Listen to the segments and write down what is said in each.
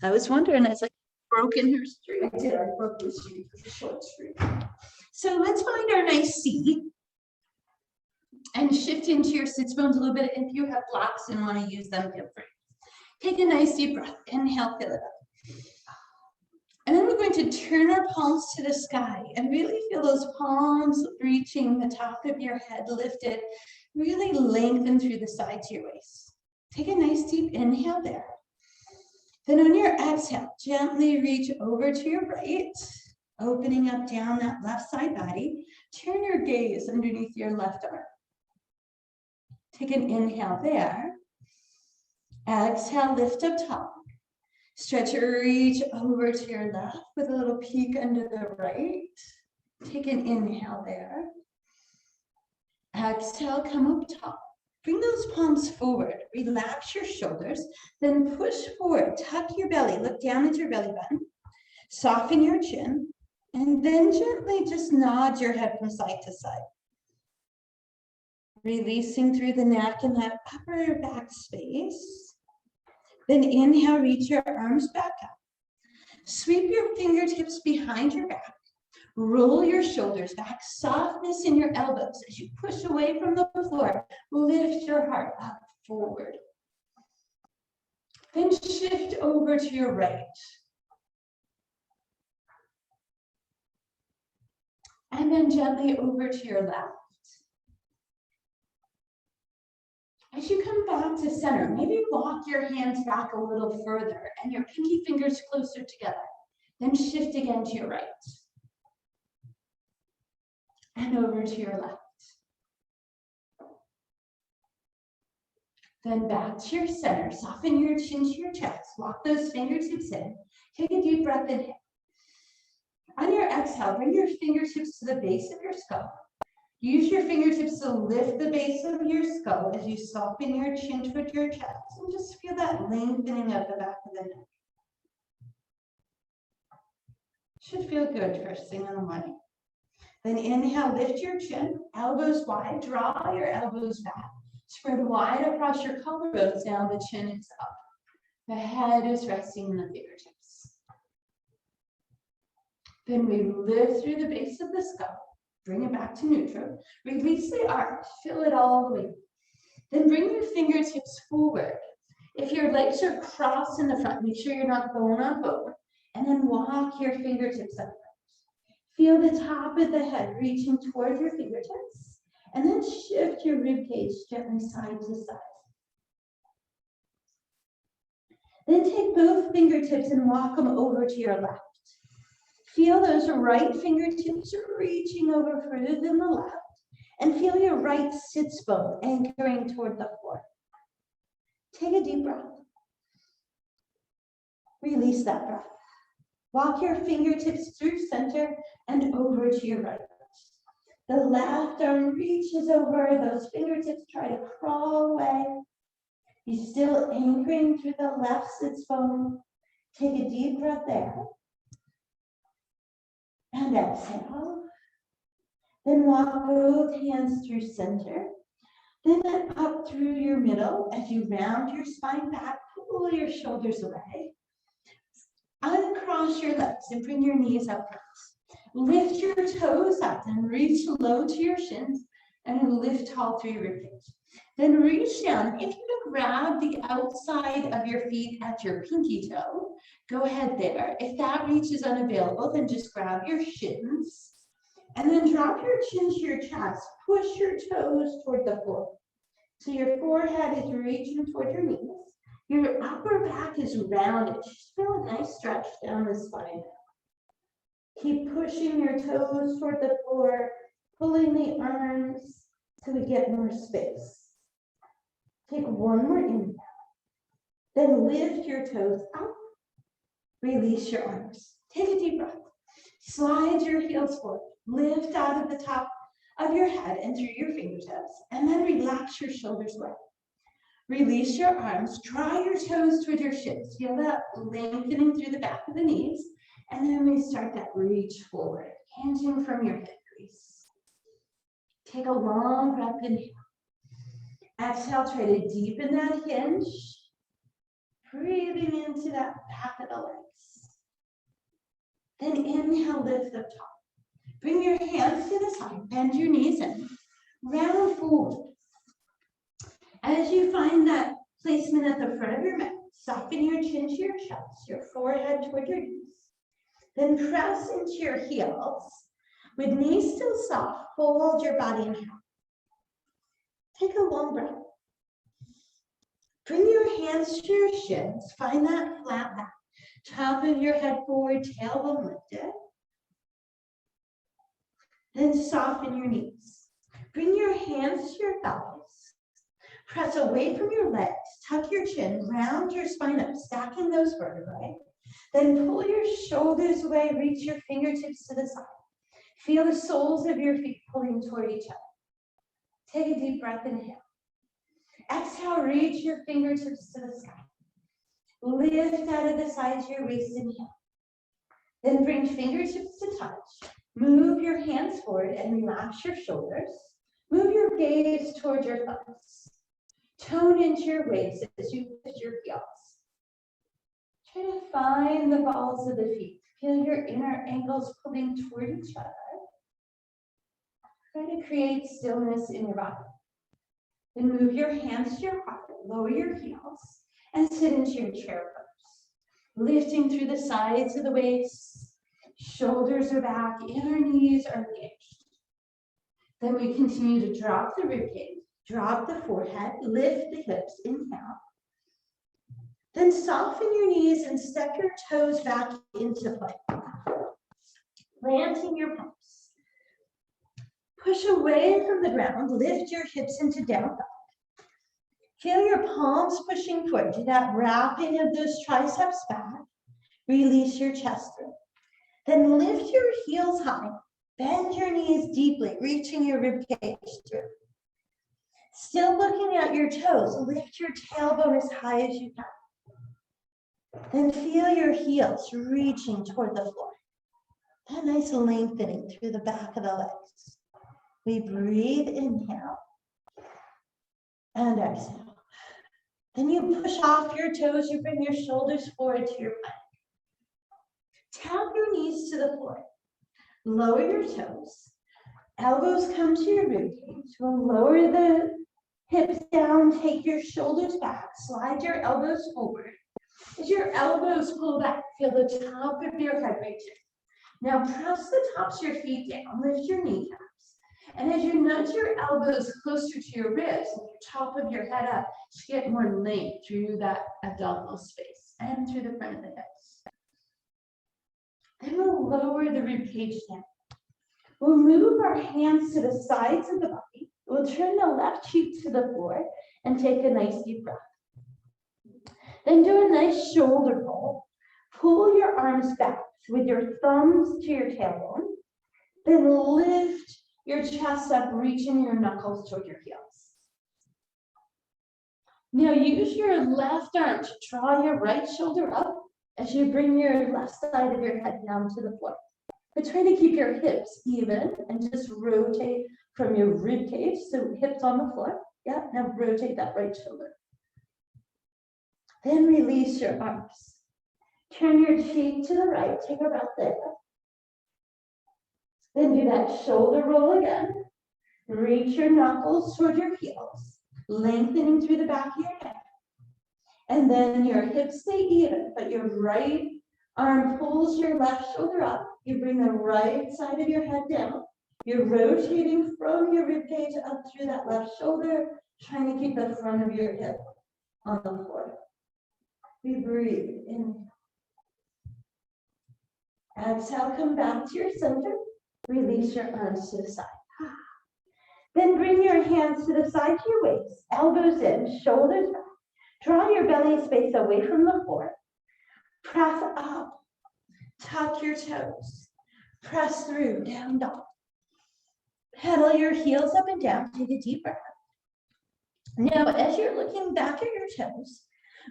I was wondering, I was like, broken her streak. I did, I broke the streak, it's a short streak. So let's find our nice seat and shift into your sits bones a little bit. If you have blocks and want to use them, feel free. Take a nice deep breath, inhale, fill it up. And then we're going to turn our palms to the sky and really feel those palms reaching the top of your head lifted, really lengthen through the sides of your waist. Take a nice deep inhale there. Then on your exhale, gently reach over to your right, opening up down that left side body. Turn your gaze underneath your left arm. Take an inhale there. Exhale, lift up top. Stretch or reach over to your left with a little peek under the right. Take an inhale there. Exhale, come up top. Bring those palms forward. Relax your shoulders. Then push forward. Tuck your belly. Look down at your belly button. Soften your chin. And then gently just nod your head from side to side. Releasing through the neck and that upper back space. Then inhale, reach your arms back up. Sweep your fingertips behind your back. Roll your shoulders back. Softness in your elbows as you push away from the floor. Lift your heart up forward. Then shift over to your right. And then gently over to your left. As you come back to center, maybe walk your hands back a little further and your pinky fingers closer together. Then shift again to your right. And over to your left. Then back to your center. Soften your chin to your chest. Walk those fingertips in. Take a deep breath in. On your exhale, bring your fingertips to the base of your skull. Use your fingertips to lift the base of your skull as you soften your chin toward your chest and just feel that lengthening of the back of the neck. Should feel good first thing in the morning. Then inhale, lift your chin, elbows wide, draw your elbows back. Spread wide across your collarbones now, the chin is up. The head is resting in the fingertips. Then we lift through the base of the skull. Bring it back to neutral. Release the arms, fill it all the way. Then bring your fingertips forward. If your legs are crossed in the front, make sure you're not bone on bone. And then walk your fingertips up. Feel the top of the head reaching toward your fingertips. And then shift your rib cage gently side to side. Then take both fingertips and walk them over to your left. Feel those right fingertips reaching over further than the left, and feel your right sits bone anchoring toward the floor. Take a deep breath. Release that breath. Walk your fingertips through center and over to your right. The left arm reaches over, those fingertips try to crawl away. You're still anchoring through the left sits bone. Take a deep breath there. And exhale. Then walk both hands through center. Then up through your middle as you round your spine back, pull your shoulders away. Uncross your legs and bring your knees up front. Lift your toes up and reach low to your shins and lift tall through your ribcage. Then reach down. If you grab the outside of your feet at your pinky toe, go ahead there. If that reach is unavailable, then just grab your shins and then drop your chin to your chest. Push your toes toward the floor. So your forehead is reaching toward your knees. Your upper back is rounded. Just feel a nice stretch down the spine. Keep pushing your toes toward the floor, pulling the arms till we get more space. Take one more inhale. Then lift your toes up. Release your arms. Take a deep breath. Slide your heels forward. Lift out of the top of your head and through your fingertips. And then relax your shoulders away. Release your arms. Draw your toes toward your shins. Feel that lengthening through the back of the knees. And then we start that reach forward, hinging from your hip crease. Take a long breath, inhale. Exhale, try to deepen that hinge. Breathing into that back of the legs. Then inhale, lift up top. Bring your hands to the side, bend your knees in, round forward. As you find that placement at the front of your mat, soften your chin to your chest, your forehead toward your knees. Then press into your heels. With knees still soft, hold your body in half. Take a long breath. Bring your hands to your shins. Find that flat back. Top of your head forward, tailbone lifted. Then soften your knees. Bring your hands to your thighs. Press away from your legs. Tuck your chin, round your spine up, stacking those vertebrae. Then pull your shoulders away, reach your fingertips to the side. Feel the soles of your feet pulling toward each other. Take a deep breath, inhale. Exhale, reach your fingertips to the sky. Lift out of the sides of your waist, inhale. Then bring fingertips to touch. Move your hands forward and relax your shoulders. Move your gaze towards your thumbs. Tone into your waist as you lift your heels. Try to find the balls of the feet. Feel your inner ankles pulling toward each other. Try to create stillness in your body. Then move your hands to your heart, lower your heels, and sit into your chair pose. Lifting through the sides of the waist, shoulders are back, inner knees are engaged. Then we continue to drop the ribcage, drop the forehead, lift the hips, inhale. Then soften your knees and step your toes back into play. Planting your palms. Push away from the ground, lift your hips into down dog. Feel your palms pushing forward to that wrapping of those triceps back. Release your chest through. Then lift your heels high, bend your knees deeply, reaching your ribcage through. Still looking at your toes, lift your tailbone as high as you can. Then feel your heels reaching toward the floor. That nice lengthening through the back of the legs. We breathe, inhale, and exhale. Then you push off your toes, you bring your shoulders forward to your plank. Tap your knees to the floor. Lower your toes. Elbows come to your ribcage. We'll lower the hips down, take your shoulders back, slide your elbows forward. As your elbows pull back, feel the top of your head reach in. Now press the tops of your feet down, lift your kneecaps. And as you nudge your elbows closer to your ribs and your top of your head up, to get more length through that abdominal space and through the front of the hips. Then we'll lower the ribcage down. We'll move our hands to the sides of the body. We'll turn the left cheek to the floor and take a nice deep breath. Then do a nice shoulder roll. Pull your arms back with your thumbs to your tailbone. Then lift your chest up, reaching your knuckles toward your heels. Now use your left arm to draw your right shoulder up as you bring your left side of your head down to the floor. But try to keep your hips even and just rotate from your rib cage, so hips on the floor. Yeah, now rotate that right shoulder. Then release your arms. Turn your cheek to the right, take a breath there. Then do that shoulder roll again. Reach your knuckles toward your heels, lengthening through the back of your neck. And then your hips stay even, but your right arm pulls your left shoulder up. You bring the right side of your head down. You're rotating from your ribcage up through that left shoulder, trying to keep the front of your hip on the floor. We breathe in. Exhale, come back to your center. Release your arms to the side. Then bring your hands to the side of your waist, elbows in, shoulders back. Draw your belly space away from the floor. Press up. Tuck your toes. Press through, down dog. Pedal your heels up and down. Take a deep breath. Now, as you're looking back at your toes,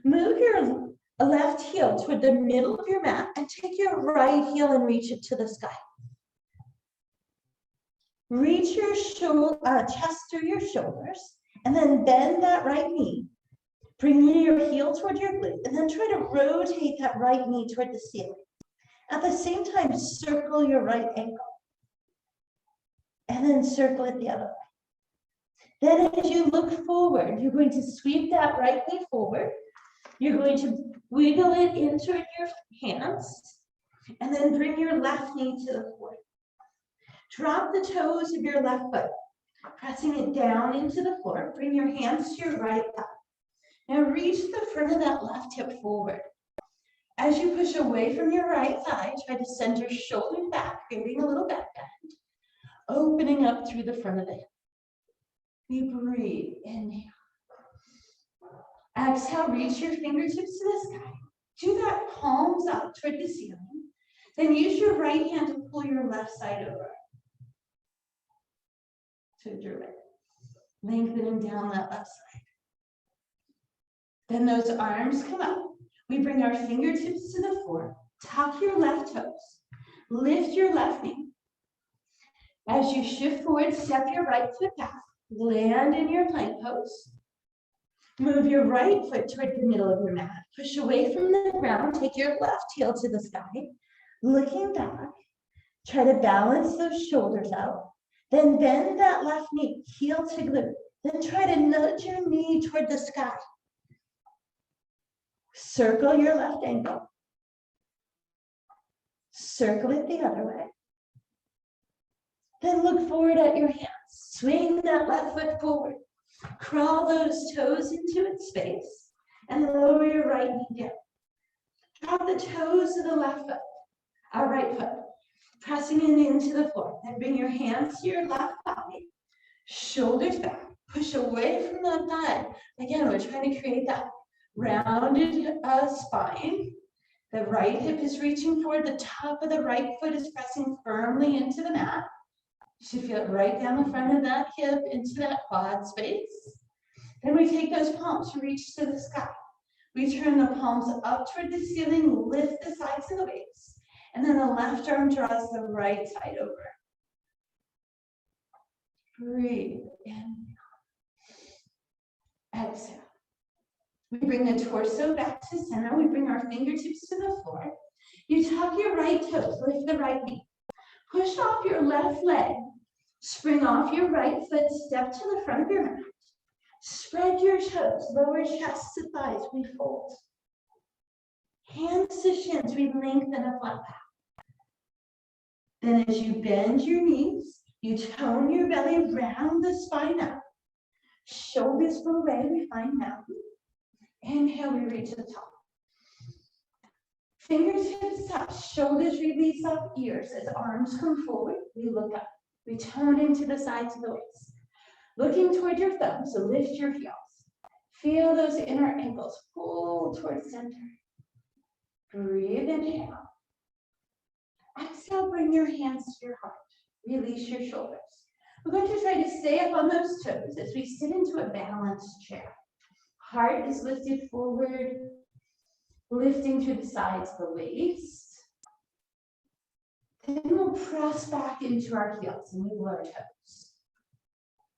move your left heel toward the middle of your mat and take your right heel and reach it to the sky. Reach your chest through your shoulders and then bend that right knee. Bring your heel toward your glute and then try to rotate that right knee toward the ceiling. At the same time, circle your right ankle. And then circle it the other way. Then as you look forward, you're going to sweep that right knee forward. You're going to wiggle it into your hands and then bring your left knee to the floor. Drop the toes of your left foot, pressing it down into the floor. Bring your hands to your right thigh. Now reach the front of that left hip forward. As you push away from your right thigh, try to send your shoulders back, creating a little back bend, opening up through the front of the hip. We breathe, inhale. Exhale, reach your fingertips to the sky. Do that palms up toward the ceiling. Then use your right hand to pull your left side over. To your right. Lengthening down that left side. Then those arms come up. We bring our fingertips to the floor. Tuck your left toes. Lift your left knee. As you shift forward, step your right foot back. Land in your plank pose. Move your right foot toward the middle of your mat. Push away from the ground. Take your left heel to the sky. Looking back. Try to balance those shoulders out. Then bend that left knee, heel to glute. Then try to nudge your knee toward the sky. Circle your left ankle. Circle it the other way. Then look forward at your hands. Swing that left foot forward. Crawl those toes into its space and lower your right knee down. Drop the toes of the left foot, our right foot, pressing it into the floor. Then bring your hands to your left thigh, shoulders back, push away from the thigh. Again, we're trying to create that rounded spine. The right hip is reaching forward. The top of the right foot is pressing firmly into the mat. You should feel it right down the front of that hip into that quad space. Then we take those palms to reach to the sky. We turn the palms up toward the ceiling, lift the sides of the waist, and then the left arm draws the right side over. Breathe in. Exhale. We bring the torso back to center. We bring our fingertips to the floor. You tuck your right toes, lift the right knee. Push off your left leg. Spring off your right foot, step to the front of your mat. Spread your toes, lower chest to thighs, we fold. Hands to shins, we lengthen a flat back. Then as you bend your knees, you tone your belly, round the spine up. Shoulders go away, we find mountain. Inhale, we reach the top. Fingertips touch, shoulders release up, ears. As arms come forward, we look up. We tone into the sides of the waist. Looking toward your thumbs, so lift your heels. Feel those inner ankles pull towards center. Breathe, inhale. Exhale, bring your hands to your heart. Release your shoulders. We're going to try to stay up on those toes as we sit into a balanced chair. Heart is lifted forward, lifting through the sides of the waist. Then we'll press back into our heels and wiggle our toes.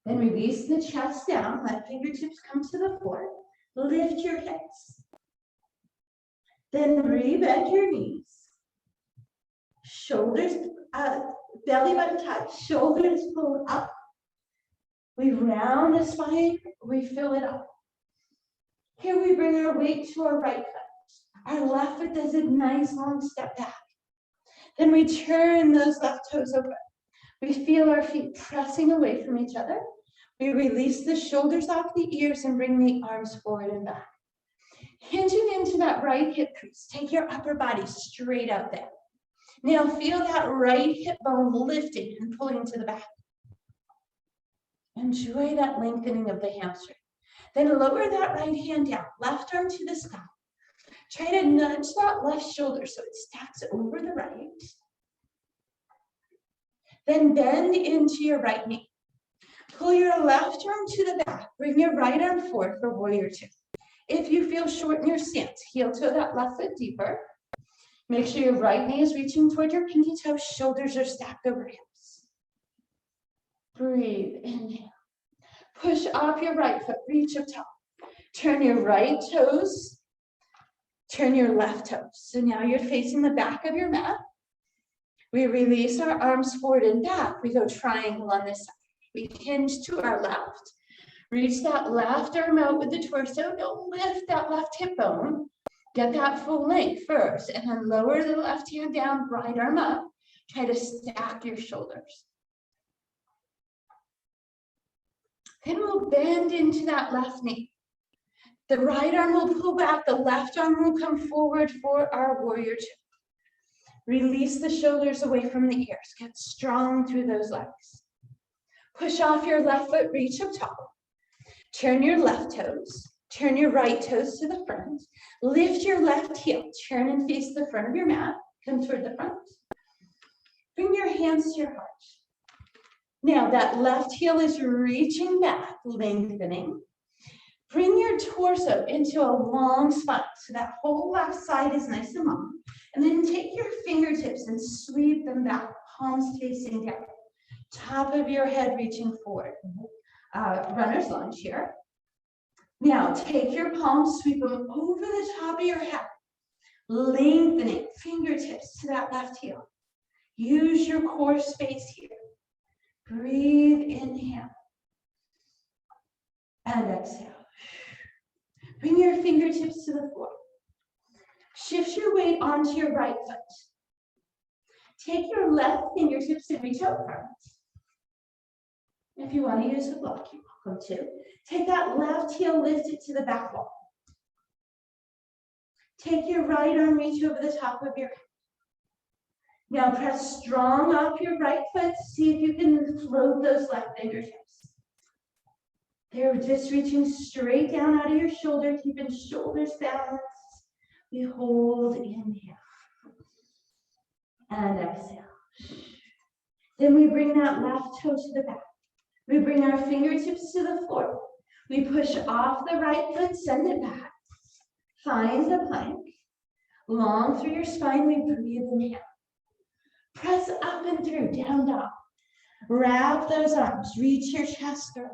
Then release the chest down, let fingertips come to the floor. Lift your hips. Then rebend your knees. Shoulders, belly button touch, shoulders pull up. We round the spine, we fill it up. Here we bring our weight to our right foot. Our left foot does a nice long step back. Then we turn those left toes over. We feel our feet pressing away from each other. We release the shoulders off the ears and bring the arms forward and back. Hinging into that right hip crease. Take your upper body straight out there. Now feel that right hip bone lifting and pulling to the back. Enjoy that lengthening of the hamstring. Then lower that right hand down, left arm to the sky. Try to nudge that left shoulder so it stacks over the right. Then bend into your right knee. Pull your left arm to the back. Bring your right arm forward for warrior two. If you feel short in your stance, heel toe that left foot deeper. Make sure your right knee is reaching toward your pinky toe. Shoulders are stacked over hips. Breathe, inhale. Push off your right foot, reach up top. Turn your right toes, turn your left toes. So now you're facing the back of your mat. We release our arms forward and back. We go triangle on this side. We hinge to our left. Reach that left arm out with the torso. Don't lift that left hip bone. Get that full length first, and then lower the left hand down, right arm up. Try to stack your shoulders. Then we'll bend into that left knee. The right arm will pull back, the left arm will come forward for our warrior two. Release the shoulders away from the ears. Get strong through those legs. Push off your left foot, reach up top. Turn your left toes. Turn your right toes to the front. Lift your left heel. Turn and face the front of your mat. Come toward the front. Bring your hands to your heart. Now that left heel is reaching back, lengthening. Bring your torso into a long spine so that whole left side is nice and long. And then take your fingertips and sweep them back, palms facing down. Top of your head reaching forward. Runner's lunge here. Now take your palms, sweep them over the top of your head. Lengthening fingertips to that left heel. Use your core space here. Breathe, inhale. And exhale. Bring your fingertips to the floor. Shift your weight onto your right foot. Take your left fingertips and reach out front. If you want to use a block, you're welcome to. Take that left heel, lift it to the back wall. Take your right arm, reach over the top of your head. Now press strong off your right foot. See if you can float those left fingertips. They're just reaching straight down out of your shoulder, keeping shoulders balanced. We hold, inhale, and exhale. Then we bring that left toe to the back. We bring our fingertips to the floor. We push off the right foot, send it back. Find the plank. Long through your spine, we breathe, inhale. Press up and through, down dog. Wrap those arms, reach your chest through.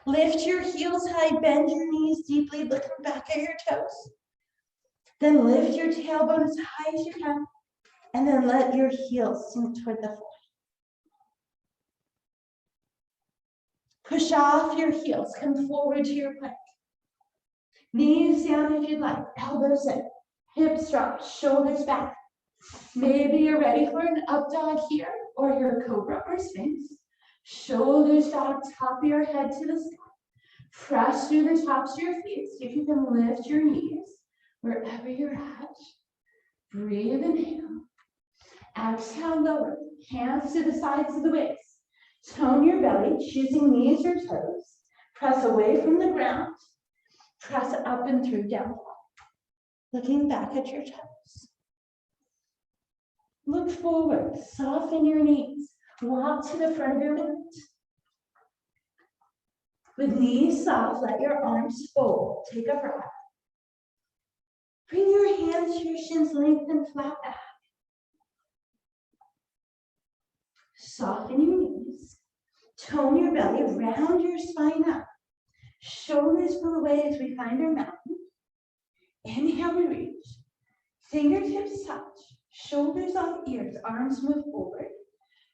Lift your heels high, bend your knees deeply, looking back at your toes. Then lift your tailbone as high as you can, and then let your heels sink toward the floor. Push off your heels, come forward to your plank. Knees down if you'd like, elbows in, hips drop, shoulders back. Maybe you're ready for an up dog here, or your cobra or sphinx. Shoulders back, top of your head to the sky. Press through the tops of your feet. See if you can lift your knees wherever you're at. Breathe, inhale. Exhale, lower. Hands to the sides of the waist. Tone your belly, choosing knees or toes. Press away from the ground. Press up and through, down. Looking back at your toes. Look forward, soften your knees. Walk to the front of your mat. With knees soft, let your arms fold. Take a breath. Bring your hands to your shins, lengthen flat back. Soften your knees. Tone your belly, round your spine up. Shoulders pull away as we find our mountain. Inhale, we reach. Fingertips touch. Shoulders off ears, arms move forward.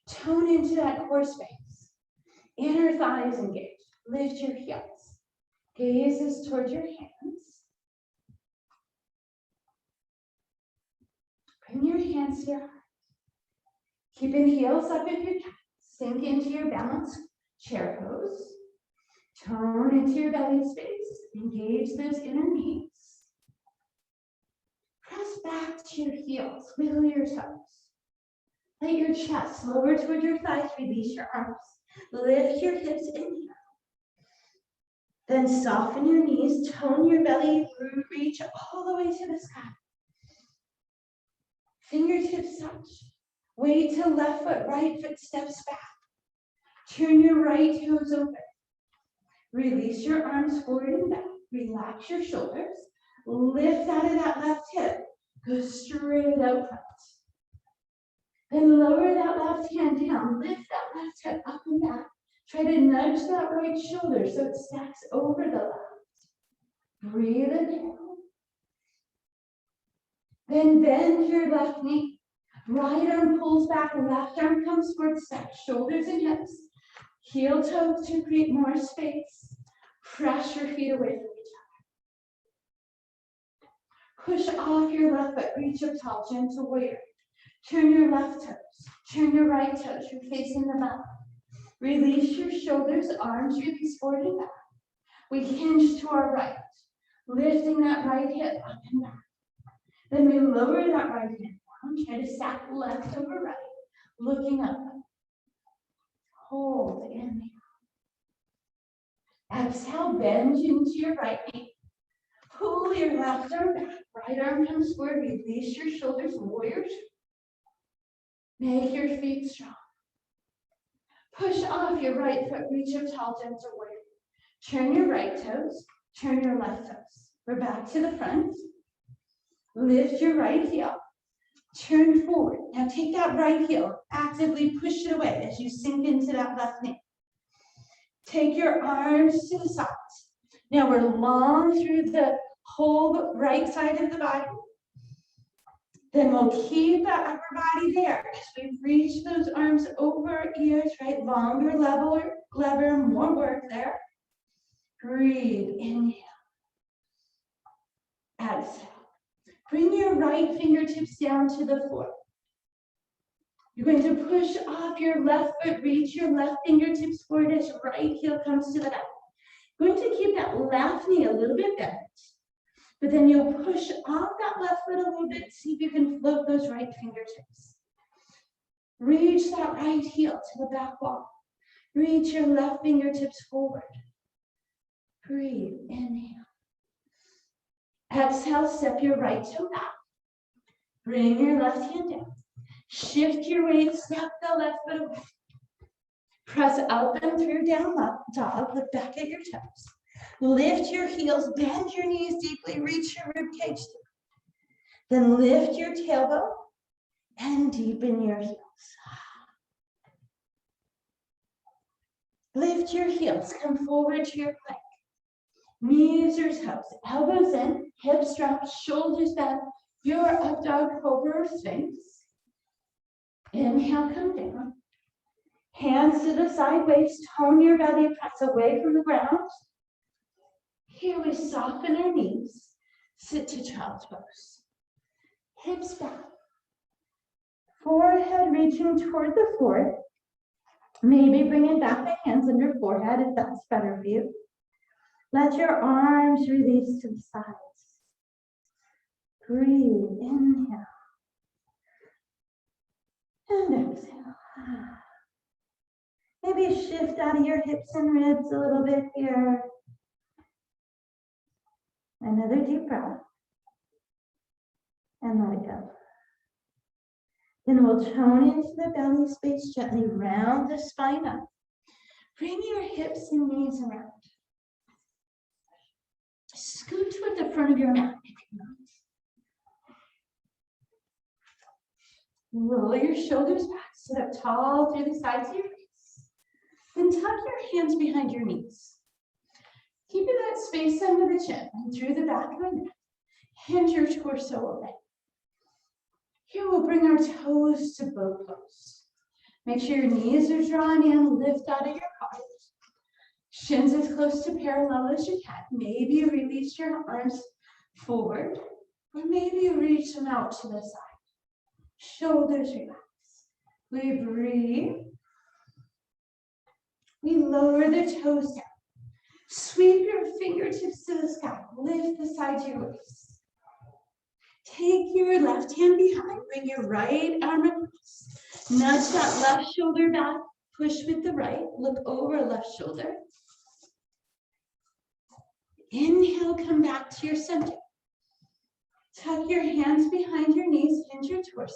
Tone into that core space. Inner thighs engaged. Lift your heels. Gazes towards your hands. Bring your hands to your heart. Keeping heels up if you can. Sink into your balance chair pose. Tone into your belly space. Engage those inner knees. Press back to your heels. Wiggle your toes. Let your chest lower toward your thighs. Release your arms. Lift your hips. Inhale. Then soften your knees. Tone your belly. Reach all the way to the sky. Fingertips touch. Weight to left foot. Right foot steps back. Turn your right toes open. Release your arms forward and back. Relax your shoulders. Lift out of that left hip. Go straight out front. Then lower that left hand down. Lift that left hip up and back. Try to nudge that right shoulder so it stacks over the left. Breathe in. Then bend your left knee. Right arm pulls back, left arm comes forward, stack shoulders and hips. Heel toe to create more space. Press your feet away from each other. Push off your left foot, reach up tall, gentle warrior. Turn your left toes, turn your right toes, you're facing the mat. Release your shoulders, arms release forward and back. We hinge to our right, lifting that right hip up and back. Then we lower that right hand down, try to stack left over right, looking up. Hold, inhale. Exhale, bend into your right knee. Pull your left arm back, right arm comes forward, release your shoulders, warrior two. Make your feet strong. Push off your right foot, reach up tall, gentle warrior. Turn your right toes, turn your left toes. We're back to the front. Lift your right heel, turn forward. Now take that right heel, actively push it away as you sink into that left knee. Take your arms to the sides. Now we're long through the whole right side of the body. Then we'll keep that upper body there as we reach those arms over ears, right? Longer lever, more work there. Breathe, inhale. Exhale. Bring your right fingertips down to the floor. You're going to push off your left foot, reach your left fingertips forward as your right heel comes to the back. You're going to keep that left knee a little bit bent, but then you'll push off that left foot a little bit, see if you can float those right fingertips. Reach that right heel to the back wall. Reach your left fingertips forward. Breathe, inhale. Exhale, step your right toe back. Bring your left hand down. Shift your weight, step the left foot away. Press up and through down dog, look back at your toes. Lift your heels, bend your knees deeply, reach your rib cage. Then lift your tailbone and deepen your heels. Lift your heels, come forward to your plank. Knees or toes, elbows in, hips dropped, shoulders bent. Your up dog, cobra or sphinx. Inhale, come down. Hands to the side, waist, tone your belly, press away from the ground. Here we soften our knees, sit to child's pose. Hips back. Forehead reaching toward the floor. Maybe bringing back the hands under forehead if that's better for you. Let your arms release to the sides. Breathe, inhale. And exhale. Maybe shift out of your hips and ribs a little bit here. Another deep breath. And let it go. Then we'll tone into the belly space, gently round the spine up. Bring your hips and knees around. Scoot toward the front of your mat if you want. Roll your shoulders back, sit up tall through the sides of your face. Then tuck your hands behind your knees. Keeping that space under the chin and through the back of the neck. Hinge your torso away. Here we'll bring our toes to boat pose. Make sure your knees are drawn in, lift out of your heart. Shins as close to parallel as you can. Maybe you release your arms forward, or maybe you reach them out to the side. Shoulders relax. We breathe. We lower the toes down. Sweep your fingertips to the sky. Lift the sides of your waist. Take your left hand behind. Bring your right arm across. Nudge that left shoulder back. Push with the right. Look over left shoulder. Inhale, come back to your center. Tuck your hands behind your knees, hinge your torso.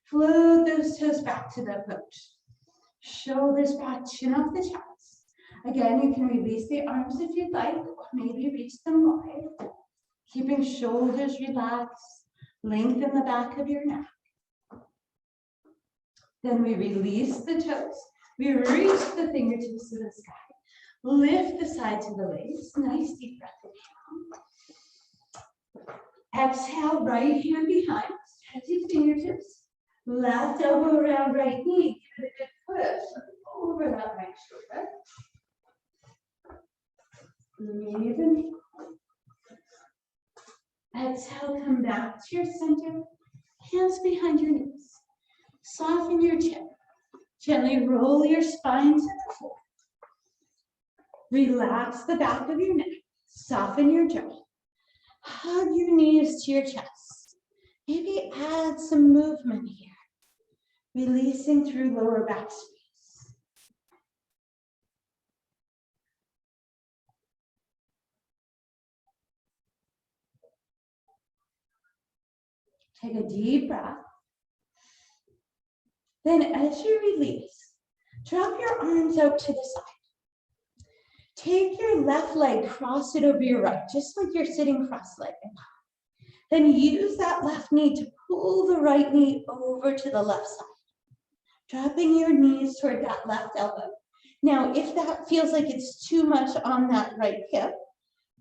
Float those toes back to the approach. Shoulders back, chin off the chest. Again, you can release the arms if you'd like, or maybe reach them wide. Keeping shoulders relaxed, lengthen the back of your neck. Then we release the toes. We reach the fingertips to the sky. Lift the sides of the legs. Nice deep breath. Inhale. Exhale, right hand behind. Stretch your fingertips. Left elbow around right knee. Give it a good push over that right shoulder. Breathe in. Exhale, come back to your center. Hands behind your knees. Soften your chin. Gently roll your spine to the floor. Relax the back of your neck. Soften your jaw. Hug your knees to your chest. Maybe add some movement here. Releasing through lower back space. Take a deep breath. Then as you release, drop your arms out to the side. Take your left leg, cross it over your right, just like you're sitting cross-legged. Then use that left knee to pull the right knee over to the left side. Dropping your knees toward that left elbow. Now, if that feels like it's too much on that right hip,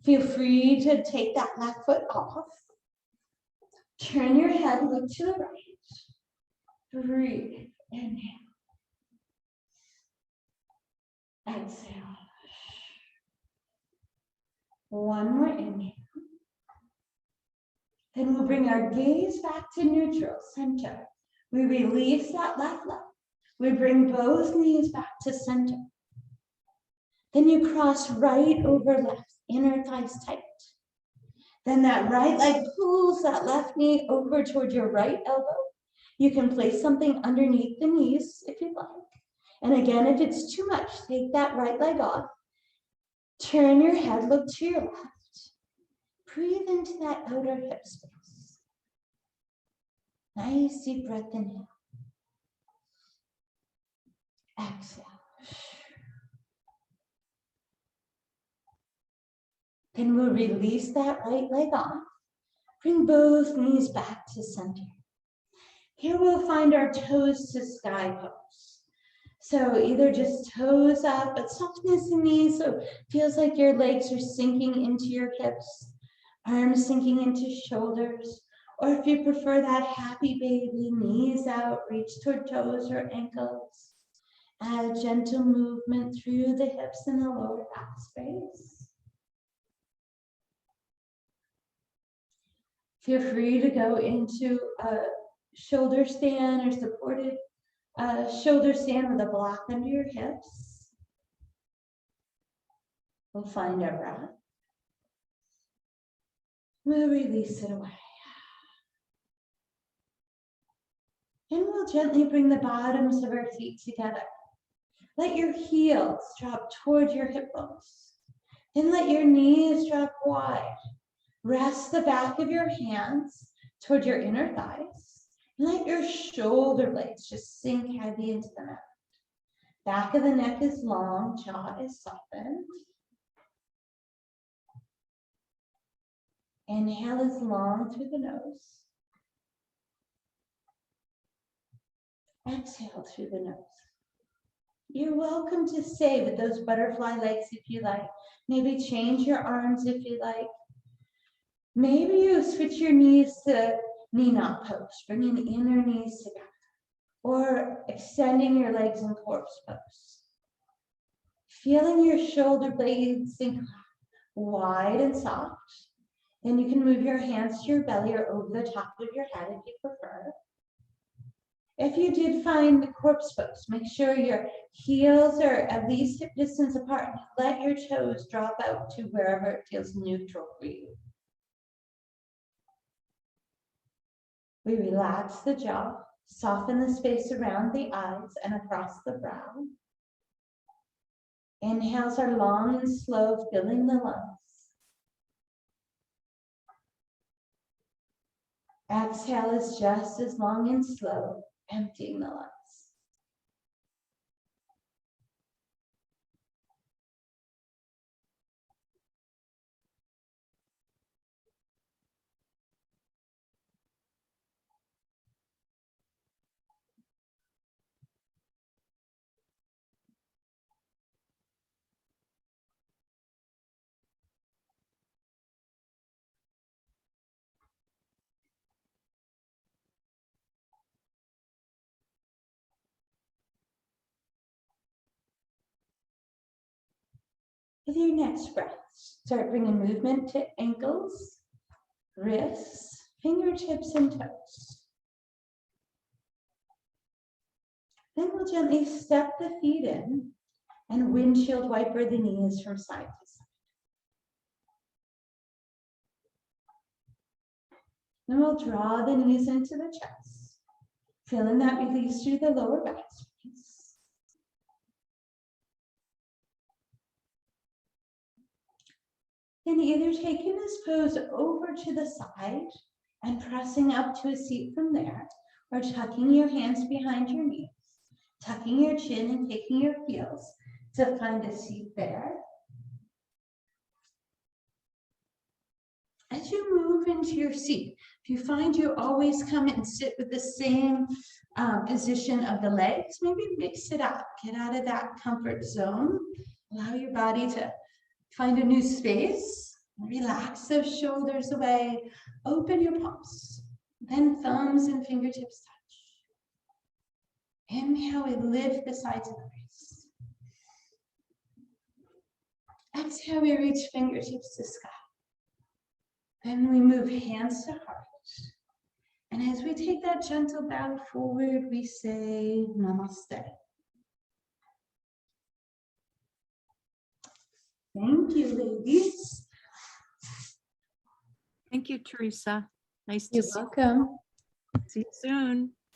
feel free to take that left foot off. Turn your head, look to the right. Breathe. Inhale. Exhale. One more inhale. Then we'll bring our gaze back to neutral, center. We release that left leg. We bring both knees back to center. Then you cross right over left, inner thighs tight. Then that right leg pulls that left knee over toward your right elbow. You can place something underneath the knees if you'd like. And again, if it's too much, take that right leg off. Turn your head, look to your left. Breathe into that outer hip space. Nice deep breath inhale. Exhale. Then we'll release that right leg off. Bring both knees back to center. Here we'll find our toes to sky pose. So either just toes up, but softness in knees, so it feels like your legs are sinking into your hips, arms sinking into shoulders, or if you prefer that happy baby, knees out, reach toward toes or ankles. Add gentle movement through the hips and the lower back space. Feel free to go into a shoulder stand or supported shoulder stand with a block under your hips. We'll find our breath. We'll release it away. And we'll gently bring the bottoms of our feet together. Let your heels drop toward your hip bones. Then let your knees drop wide. Rest the back of your hands toward your inner thighs. And let your shoulder blades just sink heavy into the mat. Back of the neck is long, jaw is softened. Inhale is long through the nose. Exhale through the nose. You're welcome to stay with those butterfly legs if you like. Maybe change your arms if you like. Maybe you switch your knees to knee knot pose, bringing the inner knees together, or extending your legs in corpse pose. Feeling your shoulder blades sink wide and soft. Then you can move your hands to your belly or over the top of your head if you prefer. If you did find the corpse pose, make sure your heels are at least hip distance apart. Let your toes drop out to wherever it feels neutral for you. We relax the jaw, soften the space around the eyes and across the brow. Inhales are long and slow, filling the lungs. Exhale is just as long and slow, emptying the lungs. With your next breath, start bringing movement to ankles, wrists, fingertips, and toes. Then we'll gently step the feet in and windshield wiper the knees from side to side. Then we'll draw the knees into the chest, feeling that release through the lower back space. Then either taking this pose over to the side and pressing up to a seat from there, or tucking your hands behind your knees, tucking your chin and taking your heels to find a seat there. As you move into your seat, if you find you always come and sit with the same position of the legs, maybe mix it up, get out of that comfort zone, allow your body to find a new space, relax those shoulders away, open your palms, then thumbs and fingertips touch. Inhale, we lift the sides of the wrist. Exhale, we reach fingertips to sky. Then we move hands to heart. And as we take that gentle bow forward, we say namaste. Thank you, ladies. Thank you, Teresa. Nice to You're see welcome. you. See you soon.